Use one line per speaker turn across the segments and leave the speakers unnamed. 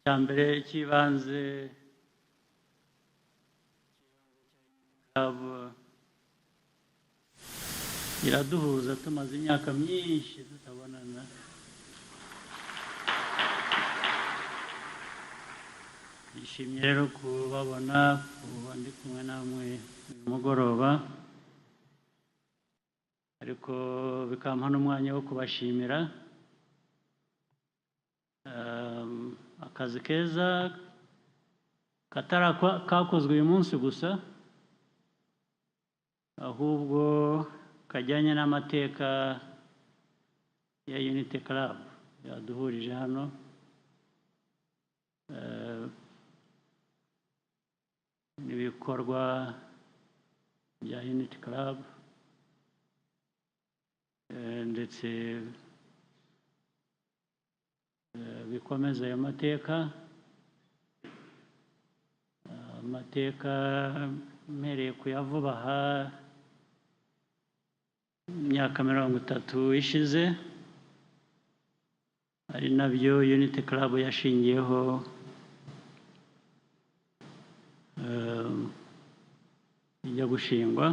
cya mbere cy'ibanze iraduhuza tumaze imyaka myinshi tutabonana. Nishimiye rero kubabona kuba ndi kumwe namwe uyu mugoroba, ariko bikampa n'umwanya wo kubashimira akazi keza kakozwe uyu munsi gusa, ahubwo kajyanye n'amateka ya Unity Club yaduhurije hano. Ibikorwa bya Unity Club ndetse bikomeza ayo mateka, mpereye kuyavuba aha imyaka 30 ishize, ari nabyo Unity Club yashingiyeho ijya gushingwa.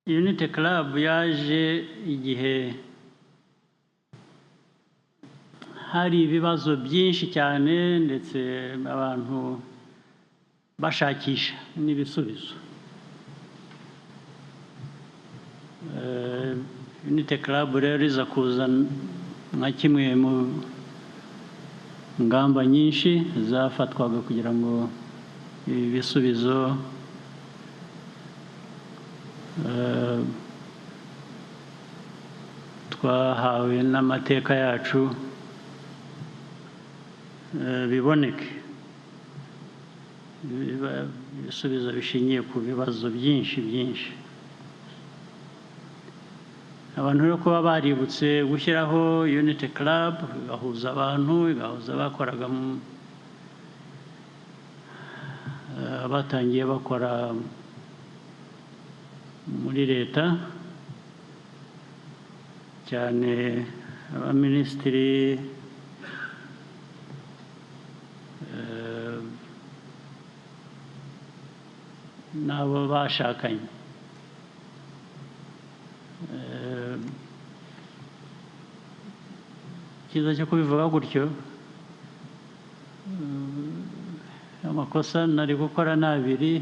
Unity Club yaje igihe hari ibibazo byinshi cyane ndetse abantu bashakisha n'ibisubizo. Unity Club rero iza kuza nka kimwe mu ngamba nyinshi zafatwaga kugira ngo ibi bisubizo twahawe n'amateka yacu biboneke, ibisubizo bishingiye ku bibazo byinshi. Abantu rero kuba baributse gushyiraho Unity Club, igahuza abantu, igahuza abakoraga batangiye bakora muri leta, cyane abaminisitiri n'abo bashakanye. Icyiza cyo kubivuga gutyo, amakosa nari gukora ni abiri.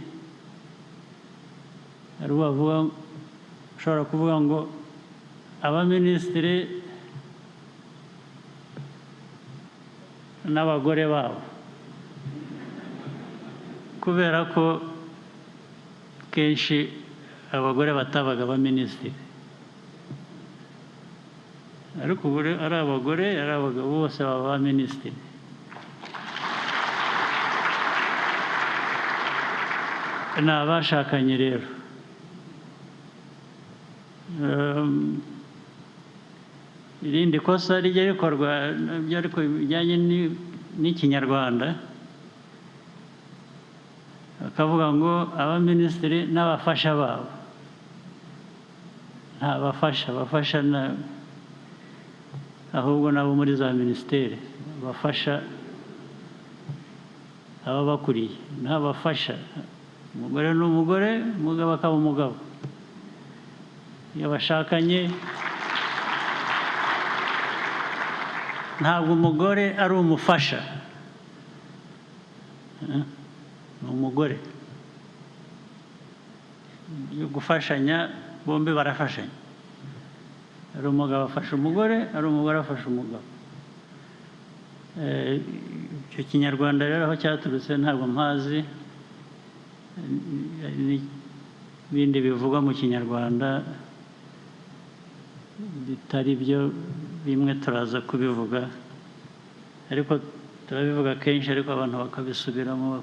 Hari ushobora kuvuga ngo abaminisitiri n'abagore babo, kubera ko kenshi abagore batabaga abaminisitiri, ariko ubu ari abagore ari abagabo bose baba abaminisitiri. Ni abashakanye rero. Irindi kosa rijya rikorwa ariko bijyanye n'ikinyarwanda, bakavuga ngo abaminisitiri n'abafasha babo. Nta bafasha ahubwo nabo muri za minisiteri bafasha ababakuriye. Nta bafasha, umugore ni umugore, umugabo akaba umugabo. Iyo bashakanye ntabwo umugore ari umufasha, ni umugore. Yo gufashanya, bombi barafashanya. Ari umugabo afasha umugore, ari umugore afasha umugabo. Icyo kinyarwanda rero aho cyaturutse ntabwo mpazi, ibindi bivugwa mu kinyarwanda bitari byo, bimwe turaza kubivuga, ariko turabivuga kenshi, ariko abantu bakabisubiramo.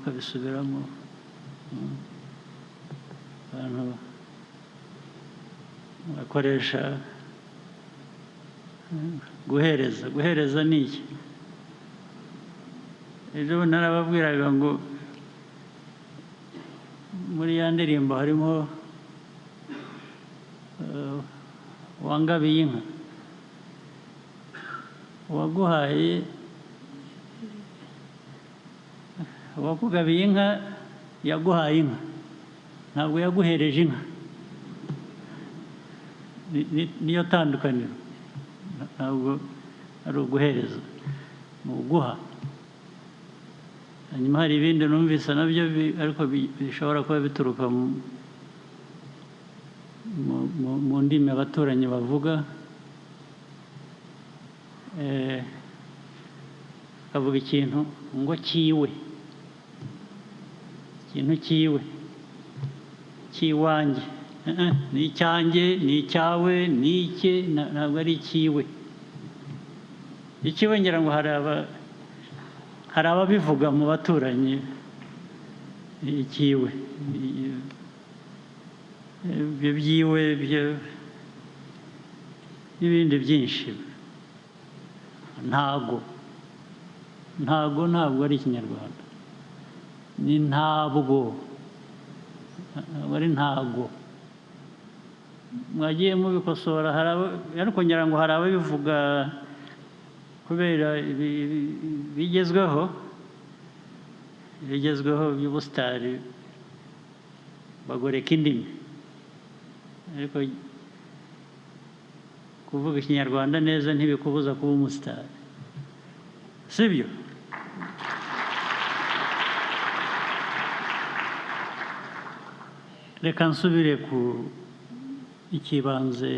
Abantu bakoresha guhereza ni iki? Ejo narababwiraga ngo muri ya ndirimbo harimo wangabiye inka uwaguhaye uwakugabiye inka yaguhaye inka ntabwo yaguhereje inka niyo tandukaniro ntabwo ari uguhereza ni uguha hanyuma hari ibindi numvise nabyo ariko bishobora kuba bituruka mu ndimi abaturanyi bavuga akavuga ikintu ngo kiwe ikintu kiwe kiwanjye ni icyanjye ni icyawe ni icye ntabwo ari ikiwe ikiwe ngira ngo hari ababivuga mu baturanyi ikiwe ibyo byiwe n'ibindi byinshi ntabwo ari ikinyarwanda ni ntabwo ari ntabwo mwagiye mubikosora ariko ngira ngo hari ababivuga kubera bigezweho by'ubusitari bagoreka indimi ariko kuvuga ikinyarwanda neza ntibikubuza kuba umusitari sibyo reka nsubire ku ikibanze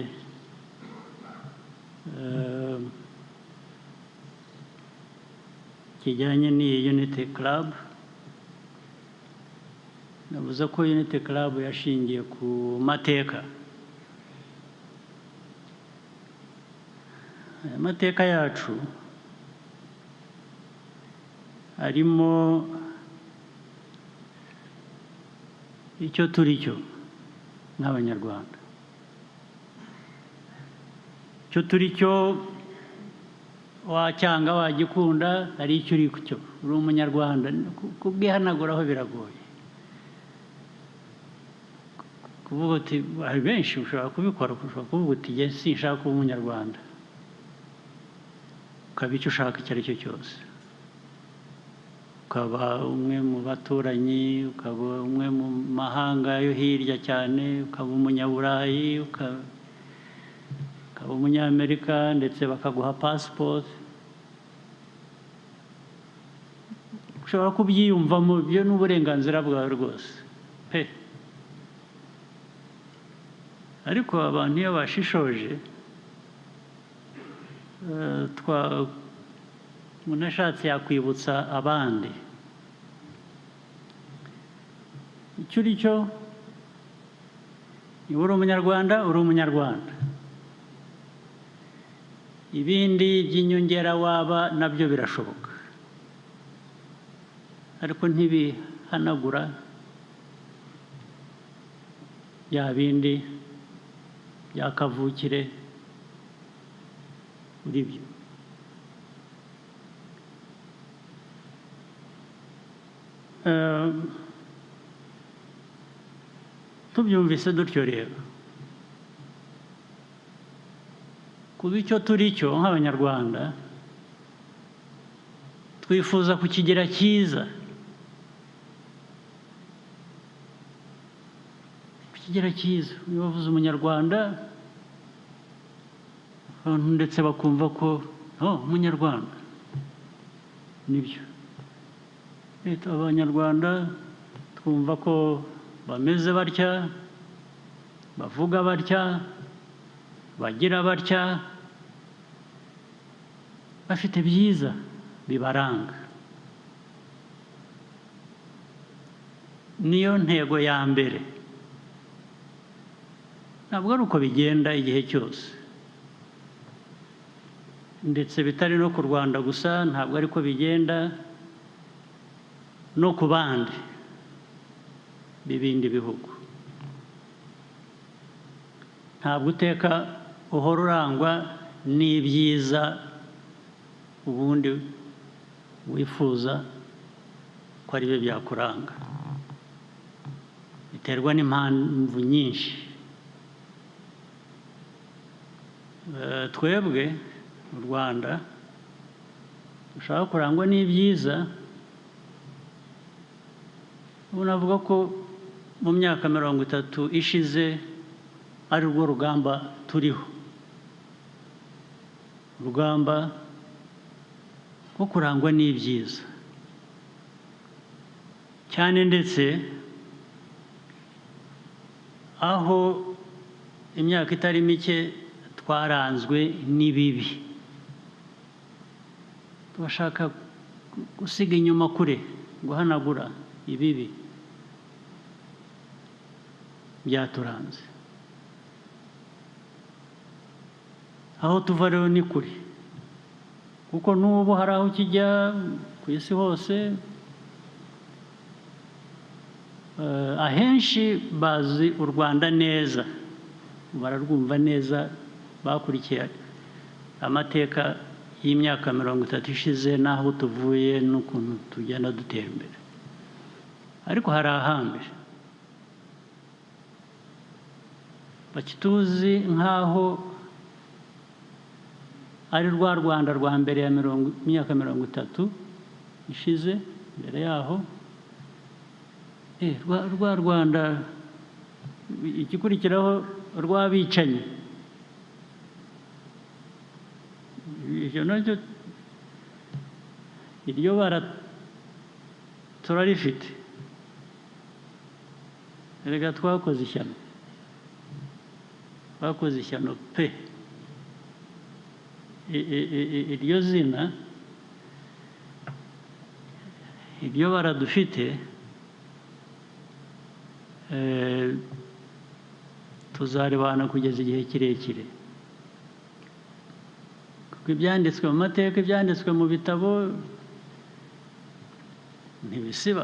kijyanye n'iyi Unity Club navuze ko Unity Club yashingiye ku mateka amateka yacu harimo icyo turi cyo nk'abanyarwanda icyo turi cyo wacyanga wagikunda hari icyo uri cyo uri umunyarwanda kubwihanaguraho biragoye kuvuga uti hari benshi ushobora kubikora ushobora kuvuga uti njye sinshaka kuba umunyarwanda ukaba icyo ushaka icyo ari cyo cyose ukaba umwe mu baturanyi ukaba umwe mu mahanga yo hirya cyane ukaba umunyaburayi ukaba umunyamerika ndetse bakaguha pasipoti ushobora kubyiyumvamo byo n'uburenganzira bwawe rwose pe ariko abantu iyo bashishoje umuntu ashatse yakwibutsa abandi icyo uri cyo niba uri umunyarwanda uri umunyarwanda ibindi by'inyongera waba nabyo birashoboka ariko ntibihanagura bya bindi bya kavukire muri byo tubyumvise dutyo rero kuba icyo turi cyo nk'abanyarwanda twifuza kukigira cyiza kukigira cyiza niba bavuze umunyarwanda abantu ndetse bakumva ko umunyarwanda nibyo abanyarwanda twumva ko bameze batya bavuga batya bagira batya bafite byiza bibaranga niyo ntego ya mbere ntabwo ari uko bigenda igihe cyose ndetse bitari no ku Rwanda gusa ntabwo ari ko bigenda no ku bandi b'ibindi bihugu ntabwo uteka uhora urangwa n'ibyiza ubundi wifuza ko ari byo byakuranga biterwa n'impamvu nyinshi twebwe mu Rwanda dushaka kurangwa n'ibyiza. Ubu navuga ko mu myaka 30 ishize ari rwo rugamba turiho, urugamba rwo kurangwa n'ibyiza cyane, ndetse aho imyaka itari mike twaranzwe n'ibibi. Tubashaka gusiga inyuma kure, guhanagura ibibi byaturanze. Aho tuva rero ni kure, kuko n'ubu hari aho kijya ku isi hose. Ahenshi bazi u Rwanda neza, bararwumva neza, bakurikiye amateka y'imyaka 30 ishize n'aho tuvuye n'ukuntu tugenda dutera imbere. Ariko hari ahandi bakituzi nk'aho ari rwa Rwanda rwa mbere ya myaka 30 ishize. Mbere yaho rwa Rwanda igikurikiraho rw'abicanyi. Ibyo nacyo iryo bara turarifite. Erega twakoze ishyano, bakoze ishyano pe. Iryo zina, iryo bara dufite, tuzaribana kugeza igihe kirekire, kuko ibyanditswe mu mateka, ibyanditswe mu bitabo ntibisiba.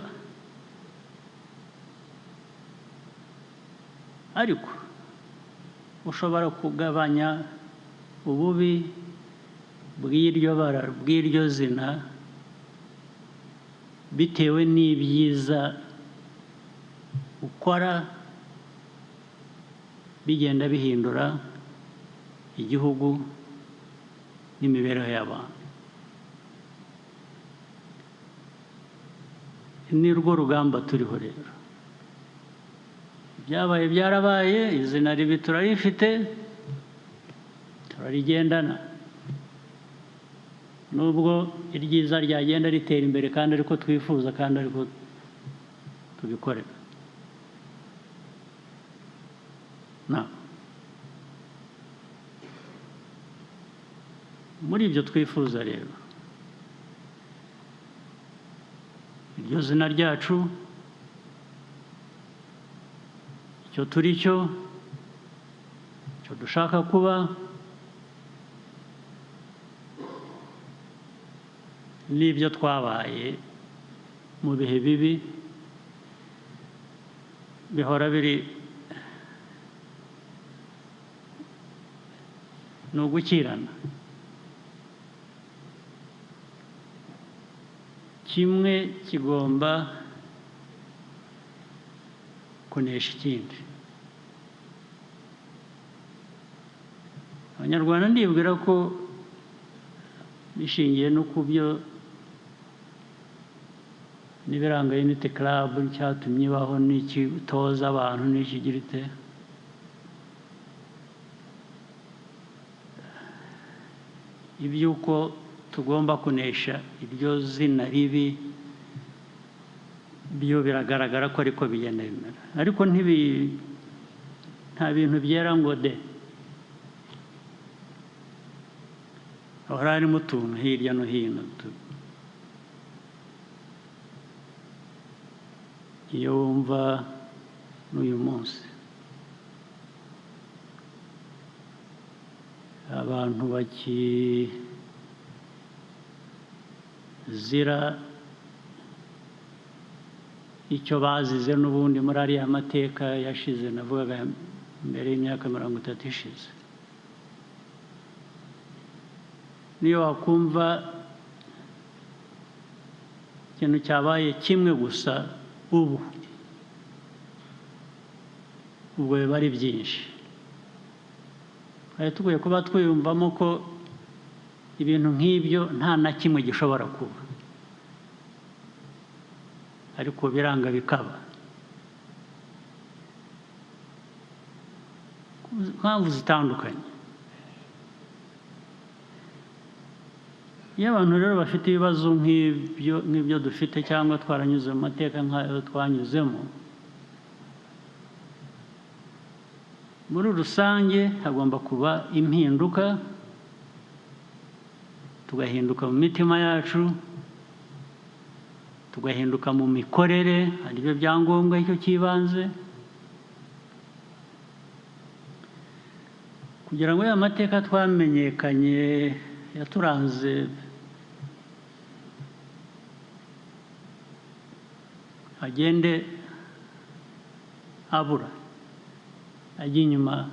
Ariko ushobora kugabanya ububi bw'iryo bara, bw'iryo zina, bitewe n'ibyiza ukora bigenda bihindura igihugu n'imibereho y'abantu. Ni rwo rugamba turiho rero. Ibyabaye byarabaye, izina ribi turarifite, turarigendana. Nubwo iryiza ryagenda ritera imbere kandi ariko twifuza, kandi ariko tubikorera. Muri ibyo twifuza rero, iryo zina ryacu, icyo turi cyo, icyo dushaka kuba, n'ibyo twabaye mu bihe bibi, bihora biri ni ugukirana. Kimwe kigomba kunesha ikindi. Abanyarwanda ndibwira ko bishingiye no ku byo n'ibiranga Unity Club cyatumye ibaho, n'ikitoza abantu, n'ikigira ite, iby'uko tugomba kunesha iryo zina ribi, byo biragaragara ko ariko bigenda bimera. Ariko nta bintu byera ngo de, hahora harimo utuntu hirya no hino. Iyo wumva n'uyu munsi abantu bakizira icyo bazize n'ubundi muri ariya mateka yashize, navugaga mbere y'imyaka 30 ishize. Niyo wakumva ikintu cyabaye kimwe gusa ubwo biba ari byinshi. tugiye kuba twiyumvamo ko ibintu nk'ibyo nta na kimwe gishobora kuba, ariko biranga bikaba. Impamvu zitandukanye. Iyo abantu rero bafite ibibazo nk'ibyo dufite cyangwa twaranyuze mu mateka nk'ayo twanyuzemo, muri rusange hagomba kuba impinduka, tugahinduka mu mitima yacu, tugahinduka mu mikorere, aribyo byangombwa icyo cy'ibanze, kugira ngo ya mateka twamenyekanye yaturanze agende abura, ajya inyuma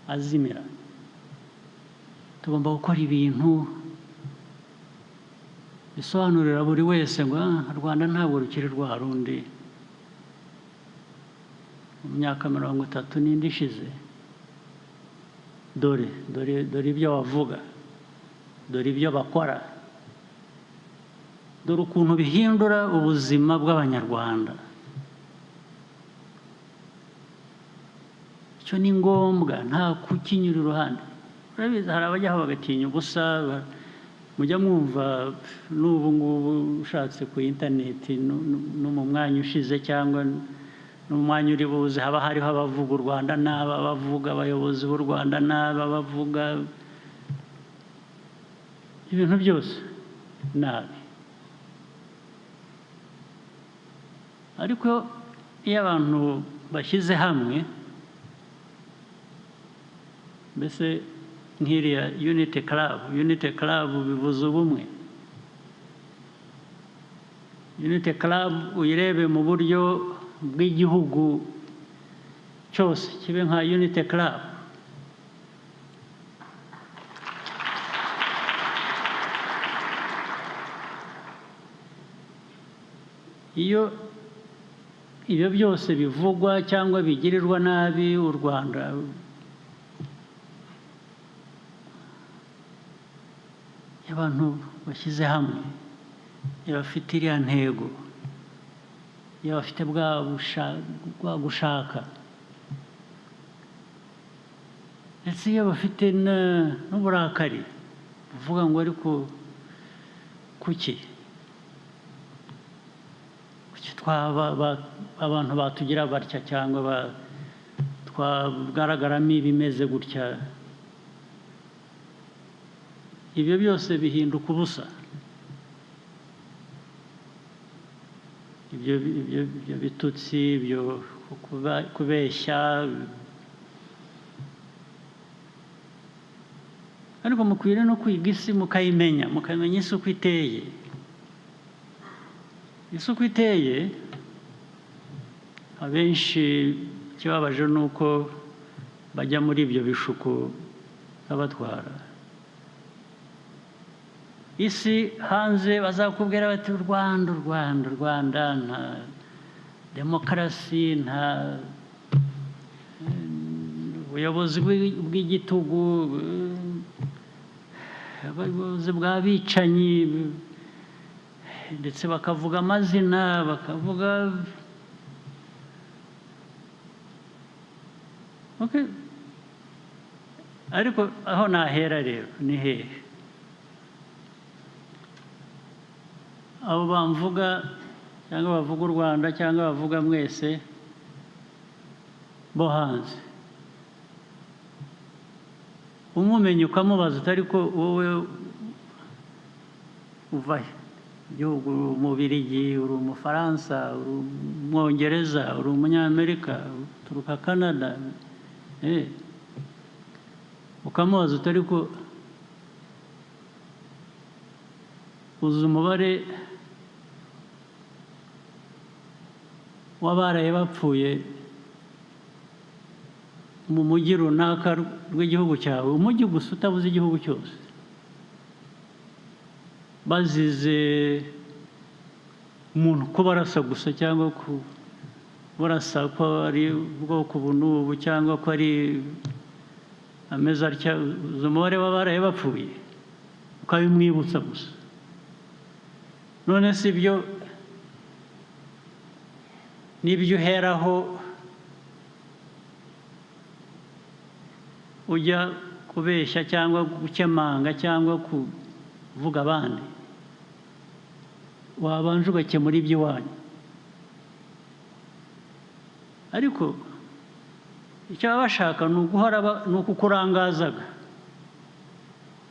azimira. Tugomba gukora ibintu bisobanurira buri wese ngo u Rwanda ntabwo rukiri rwa rundi mu myaka 30 n'indi ishize. Dore ibyo bavuga, dore ibyo bakora, dore ukuntu bihindura ubuzima bw'Abanyarwanda. Icyo ni ngombwa, nta kukinyura iruhande. Urabizi hari abajyaho bagatinya ubusa, mujya mwumva n'ubu ngubu ushatse ku interineti no mu mwanya ushize cyangwa n'umwanya uri buze haba hariho abavuga u Rwanda n'aba bavuga abayobozi b'u Rwanda n'aba bavuga ibintu byose nabi. Ariko iyo abantu bashyize hamwe, mbese nk'iriya Unity Club bivuze ubumwe. Unity Club uyirebe mu buryo bw'igihugu cyose kibe nka Unity Club. Iyo ibyo byose bivugwa cyangwa bigirirwa nabi u Rwanda, abantu bashyize hamwe, iyo bafite iriya ntego, iyo bafite bwa gushaka, ndetse iyo bafite n'uburakari buvuga ngo ariko kuki abantu batugira batya cyangwa twagaragaramo ibimeze gutya, ibyo byose bihinduka ubusa. Ibyo bitutsi, ibyo kubeshya, ariko mukwiriye no kwiga isi mukamenya isi uko iteye. Isi uko iteye, abenshi ikibabaje ni uko bajya muri ibyo bishuko babatwara. Isi hanze bazakubwira bati u Rwanda nta demokarasi, nta ubuyobozi bw'igitugu, abayobozi bw'abicanyi, ndetse bakavuga amazina, bakavuga ariko aho nahera rero ni hehe? Abo bamvuga cyangwa bavuga u Rwanda cyangwa bavuga mwese bo hanze, umumenye ukamubaza utari ko wowe uvahe? Igihugu uri Umubirigi, uri Umufaransa, uri Umwongereza, uri Umunyamerika, uturuka Canada, ukamubaza utari ko uzi umubare w'abaraye bapfuye mu mujyi runaka rw'igihugu cyawe, umujyi gusa utabuze igihugu cyose, bazize umuntu kubarasa gusa cyangwa kubarasa ko ari ubwoko ubu n'ubu cyangwa ko ameze atya uzi umubare w'abaraye bapfuye ukabimwibutsa gusa none si ibyo n'ibyo uheraho ujya kubeshya cyangwa gukemanga cyangwa kuvuga abandi wabanje ugakemura iby'iwanyu ariko icyo baba bashaka ni ukukurangazaga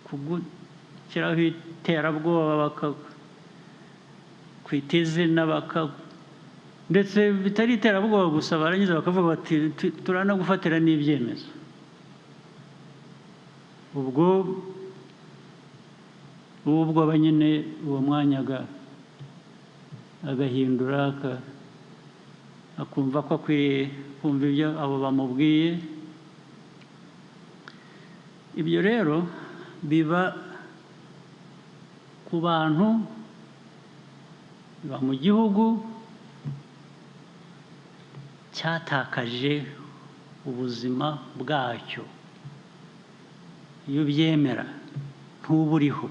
kugushyiraho iterabwoba bakakwita izina ndetse bitari iterabwoba gusa barangiza bakavuga bati turanagufatira n'ibyemezo ubwo nyine uwo mwanya agahindura akumva ko akwiye kumva ibyo abo bamubwiye ibyo rero biba ku bantu biba mu gihugu cyatakaje ubuzima bwacyo iyo ubyemera ntuburiho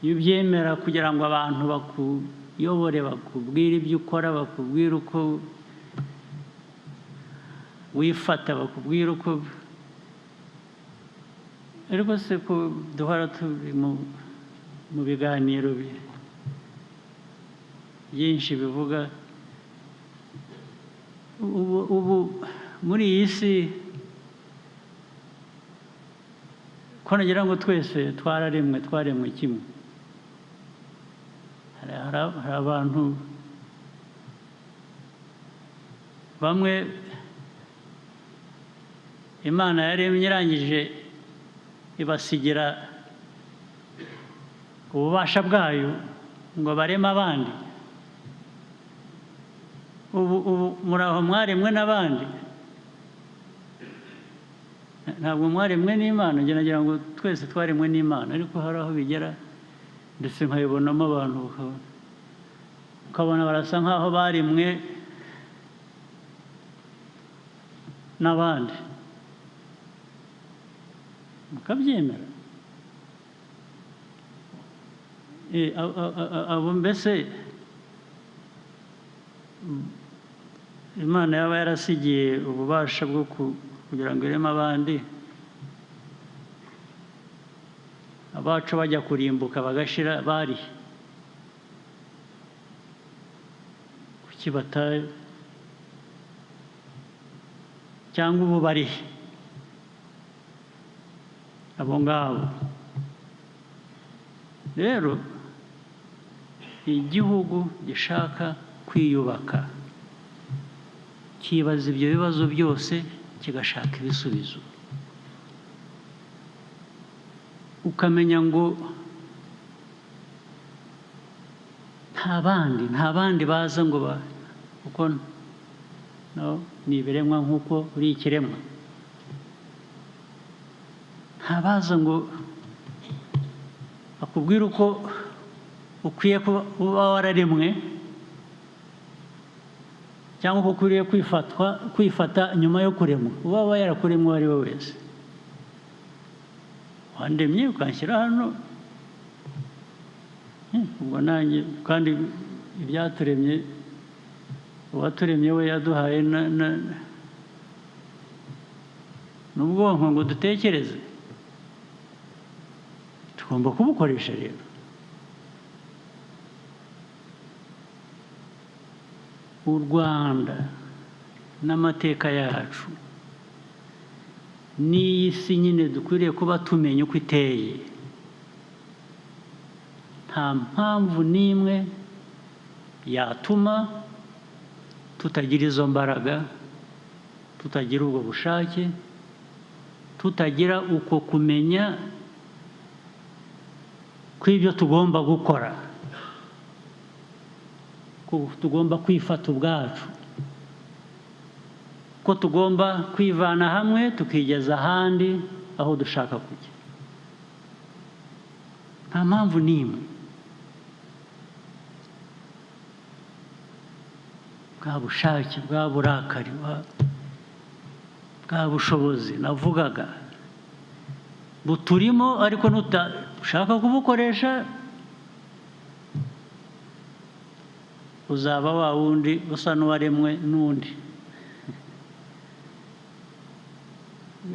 iyo ubyemera kugira ngo abantu bakuyobore bakubwire ibyo ukora bakubwire uko wifata bakubwire uko ariko se ko duhora turi mu biganiro byinshi bivuga ubu muri iyi si ko nagira ngo twese twaremwe kimwe hari abantu bamwe Imana yaremye irangije ibasigira ububasha bwayo ngo bareme abandi ubu muri aho mwaremwe n'abandi ntabwo mwaremwe n'Imana nagira ngo twese twaremwe n'Imana ariko hari aho bigera ndetse nkayibonamo abantu ukabona barasa nk'aho baremwe n'abandi mukabyemera abo mbese Imana yaba yarasigiye ububasha bwo kugira ngo ireme abandi abacu bajya kurimbuka bagashira bari kuki bataye cyangwa ubu bari abo ngabo rero igihugu gishaka kwiyubaka kibaza ibyo bibazo byose kigashaka ibisubizo ukamenya ngo nta bandi baza ngo kuko ni ibiremwa nk'uko uri ikiremwa ntabaza ngo akubwire uko ukwiye kuba wararemwe cyangwa uko ukwiriye kwifata nyuma yo kuremwa uba yarakuremwe uwo ari we wese wandemye ukanshyira hano ubwo nanjye kandi ibyaturemye uwaturemye we yaduhaye n'ubwonko ngo dutekereze tugomba kubukoresha rero u Rwanda n'amateka yacu n'iyi si nyine dukwiriye kuba tumenya uko iteye nta mpamvu n'imwe yatuma tutagira izo mbaraga tutagira ubwo bushake tutagira uko kumenya kw'ibyo tugomba gukora ko tugomba kwifata ubwacu ko tugomba kwivana hamwe tukigeza ahandi aho dushaka kujya nta mpamvu n'imwe bwa bushake bwa burakari bwa bushobozi navugaga buturimo, ariko nushaka kubukoresha uzaba wa wundi usa n'uwaremwe n'undi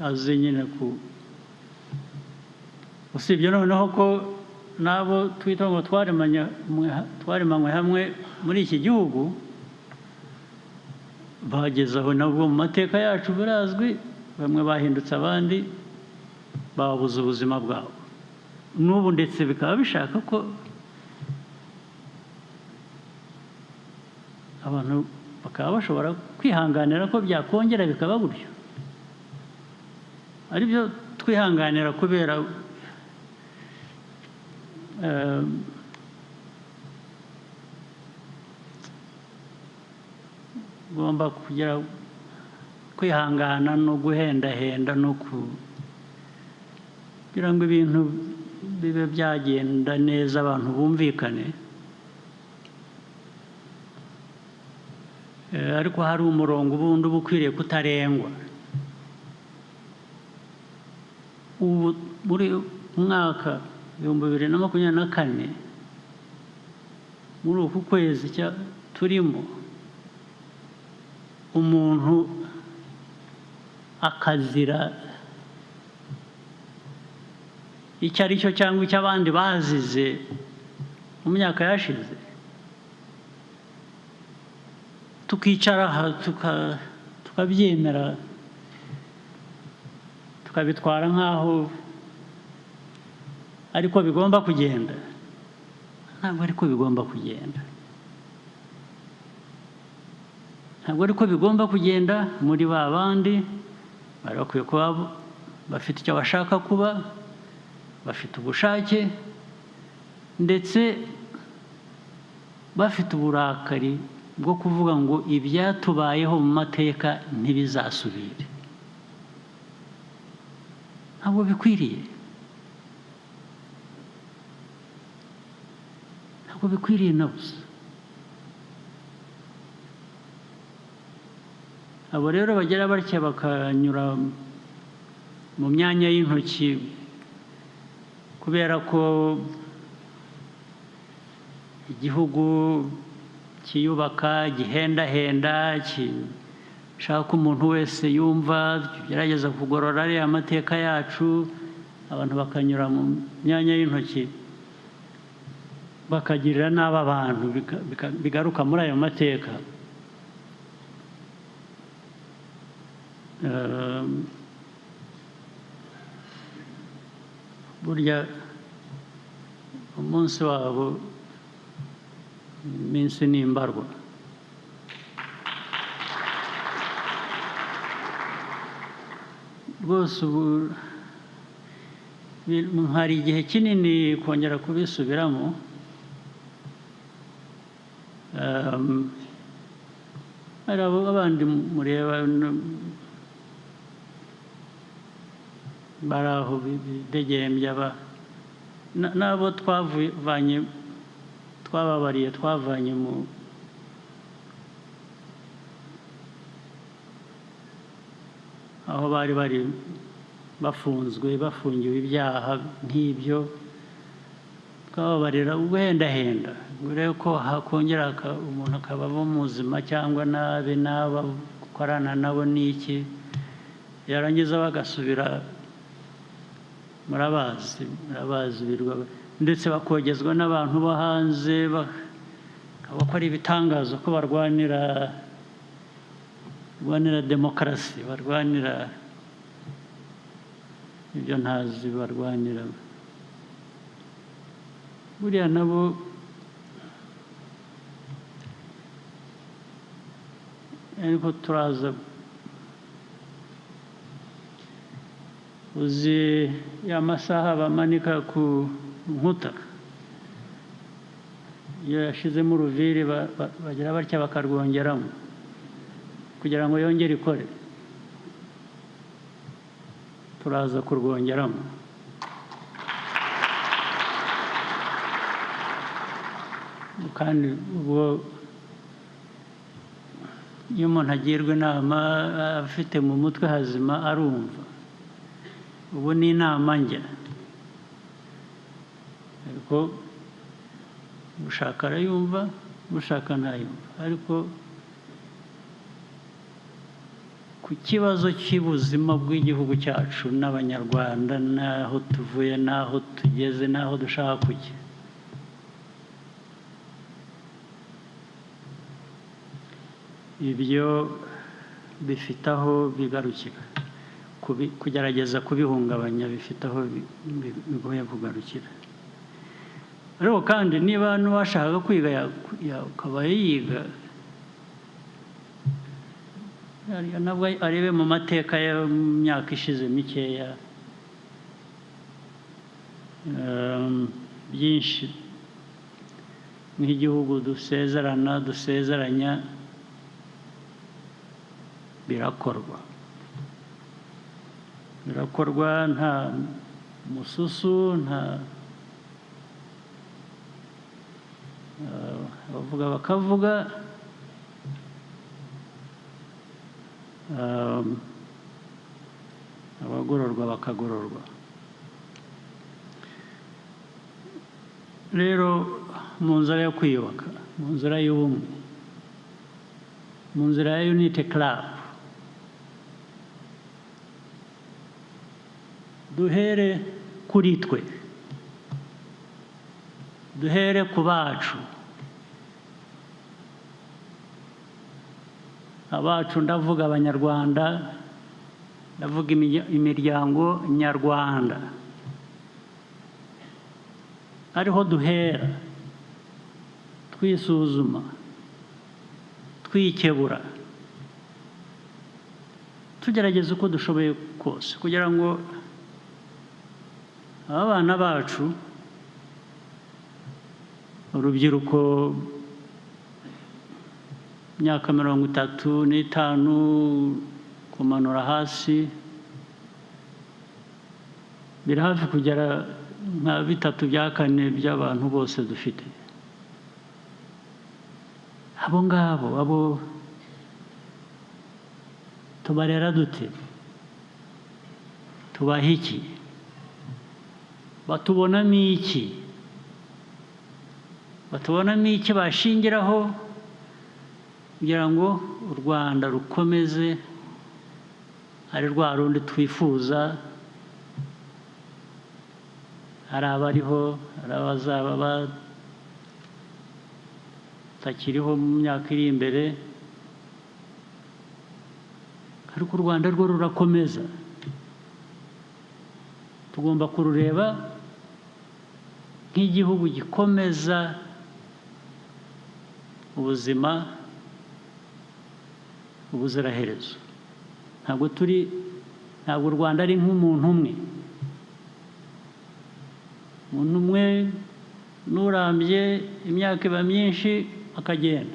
azi nyine usibye noneho ko n'abo twita ngo twaremanywe hamwe muri iki gihugu bageze aho nabwo mu mateka yacu birazwi, bamwe bahindutse abandi babuze ubuzima bwabo, n'ubu ndetse bikaba bishaka ko abantu bakaba bashobora kwihanganira ko byakongera bikaba gutyo, ari byo twihanganira kubera ugomba kugira kwihangana no guhendahenda no kugira ngo ibintu bibe byagenda neza, abantu bumvikane. Ariko hari umurongo ubundi uba ukwiriye kutarengwa. Ubu muri mwaka 2024 muri uku kwezi turimo, umuntu akazira icyo ari cyo cyangwa icyo abandi bazize mu myaka yashize, tukicara aha tukabyemera tukabitwara nk'aho ariko bigomba kugenda. Ntabwo ariko bigomba kugenda, ntabwo ariko bigomba kugenda. Muri ba bandi bari bakwiye kuba bafite icyo bashaka kuba, bafite ubushake ndetse bafite uburakari bwo kuvuga ngo ibyatubayeho mu mateka ntibizasubire. Ntabwo bikwiriye, ntabwo bikwiriye na busa. Abo rero bagera batya bakanyura mu myanya y'intoki kubera ko igihugu kiyubaka, gihendahenda, gishaka umuntu wese yumva, gerageza kugorora ariya amateka yacu, abantu bakanyura mu myanya y'intoki bakagirira n'aba bantu bigaruka muri ayo mateka. Burya umunsi wabo iminsi nimbarwa. Rwose ubu hari igihe kinini kongera kubisubiramo. Hari abandi mureba bari aho bidegembya n'abo twababariye twavanye mu aho bari bafungiwe ibyaha nk'ibyo, twababarira uguhendahenda ngo urebe ko hakongera umuntu akaba muzima cyangwa nabe n'aba gukorana nabo n'iki, yarangiza bagasubira murabazi birwa, ndetse bakogezwa n'abantu bo hanze bakora ibitangazo ko barwanira demokarasi, barwanira ibyo ntazi barwanira. Buriya nabo ariko turaza uzi ya masaha bamanika ku nkuta, iyo yashizemo uruviri bagira batya bakarwongeramo kugira ngo yongere ikore. Turaza kurwongeramo. Kandi ubwo iyo umuntu agirwa inama afite mu mutwe hazima arumva. Ubu ni inama njya, ariko ushaka arayumva, ushaka ntayumva. Ariko ku kibazo cy'ubuzima bw'igihugu cyacu n'Abanyarwanda, n'aho tuvuye n'aho tugeze n'aho dushaka kujya, ibyo bifite aho bigarukira. Kugerageza kubihungabanya bifite aho bigoye kugarukira. Ariko kandi niba n'uwashaka kwiga akaba yiga, nabwo arebe mu mateka y'imyaka ishize mikeya, byinshi nk'igihugu dusezeranya birakorwa nta mususu, nta abavuga bakavuga, abagororwa bakagororwa. Rero mu nzira yo kwiyubaka, mu nzira y'ubumwe, mu nzira ya Unity Club, duhere kuri twe, duhere ku bacu. Abacu ndavuga Abanyarwanda, ndavuga imiryango nyarwanda. Ariho duhera twisuzuma, twikebura, tugerageza uko dushoboye kose kugira ngo abana bacu, urubyiruko imyaka 35 kumanura hasi, biri hafi kugera nka 3/4 by'abantu bose dufite. Abo ngabo, abo tubarera dute? Tubaha iki? Batubonamo iki? Batubonamo iki bashingiraho kugira ngo u Rwanda rukomeze ari rwa rundi twifuza? Hari abariho, hari abazaba batakiriho mu myaka iri imbere, ariko u Rwanda rwo rurakomeza. Tugomba kurureba nk'igihugu gikomeza ubuzima ubuziraherezo. Ntabwo u Rwanda ari nk'umuntu umwe. Umuntu umwe n'urambye imyaka iba myinshi akagenda,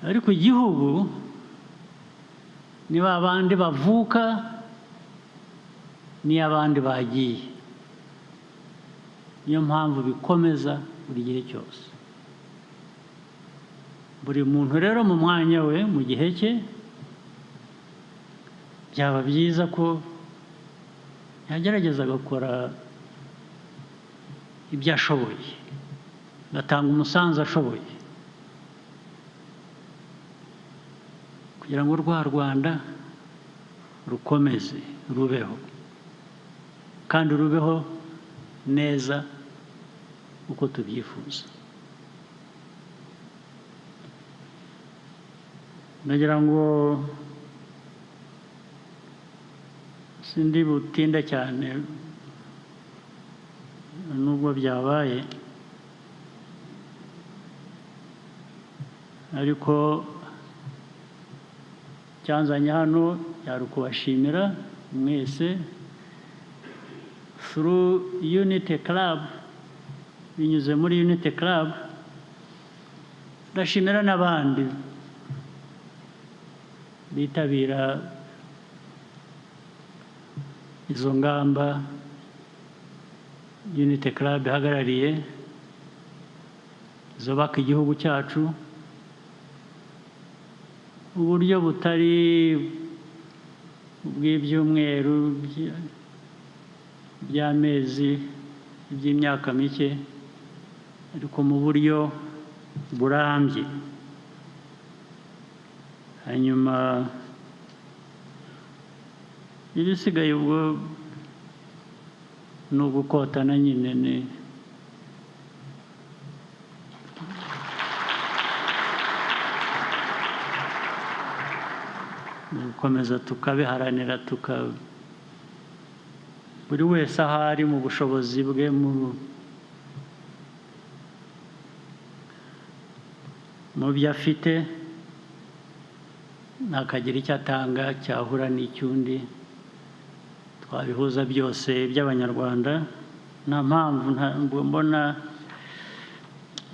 ariko igihugu ni babandi bavuka, ni abandi bagiye. Niyo mpamvu bikomeza buri gihe cyose. Buri muntu rero mu mwanya we, mu gihe cye, byaba byiza ko yagerageza agakora ibyo ashoboye, agatanga umusanzu ashoboye, kugira ngo rwa Rwanda rukomeze rubeho, kandi rubeho neza uko tubyifuza. Nagira ngo sindi butinde cyane nubwo byabaye, ariko cyanzanye hano yari ukubashimira mwese through Unity Club, binyuze muri Unity Club. Ndashimira n'abandi bitabira izo ngamba Unity Club ihagarariye, zubaka igihugu cyacu, uburyo butari ubw'ibyumweru by'amezi by'imyaka mike ariko mu buryo burambye hanyuma ibisigaye ubwo ni ugukotana nyine ni gukomeza tukabiharanira buri wese ahari mu bushobozi bwe mu byo afite ntakagira icyo atanga cyahura n'icyundi twabihuza byose by'abanyarwanda nta mpamvu ntabwo mbona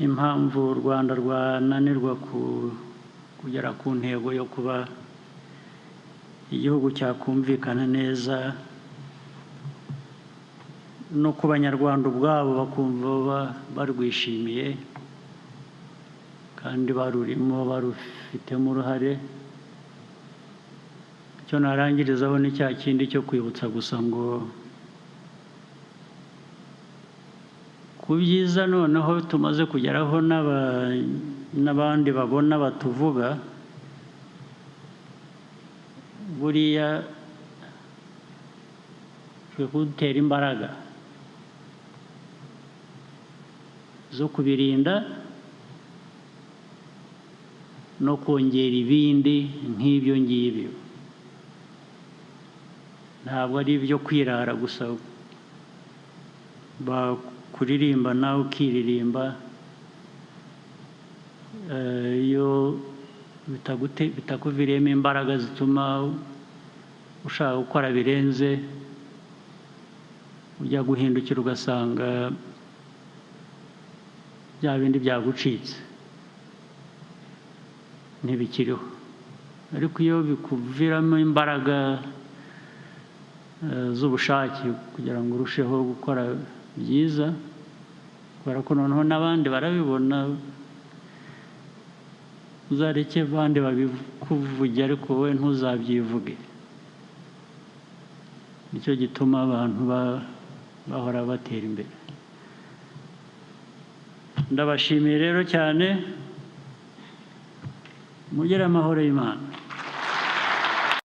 impamvu u Rwanda rwananirwa kugera ku ntego yo kuba igihugu cyakumvikana neza no ku banyarwanda ubwabo bakumva barwishimiye kandi barurimo barufitemo uruhare icyo narangirizaho ni cya kindi cyo kwibutsa gusa ngo ku byiza noneho tumaze kugeraho n'abandi babona batuvuga buriya twe kudutera imbaraga zo kubirinda no kongera ibindi nk'ibyo ngibyo ntabwo ari ibyo kwirara gusa bakuririmba nawe ukiririmba iyo bitakuviriyemo imbaraga zituma ushaka gukora birenze ujya guhindukira ugasanga bya bindi byagucitse ntibikiriho ariko iyo bikuviramo imbaraga z'ubushake kugira ngo urusheho gukora byiza kubera ko noneho n'abandi barabibona uzareke abandi babikuvuge ariko wowe ntuzabyivuge nicyo gituma abantu bahora batera imbere ndabashimiye rero cyane mugire amahoro y'Imana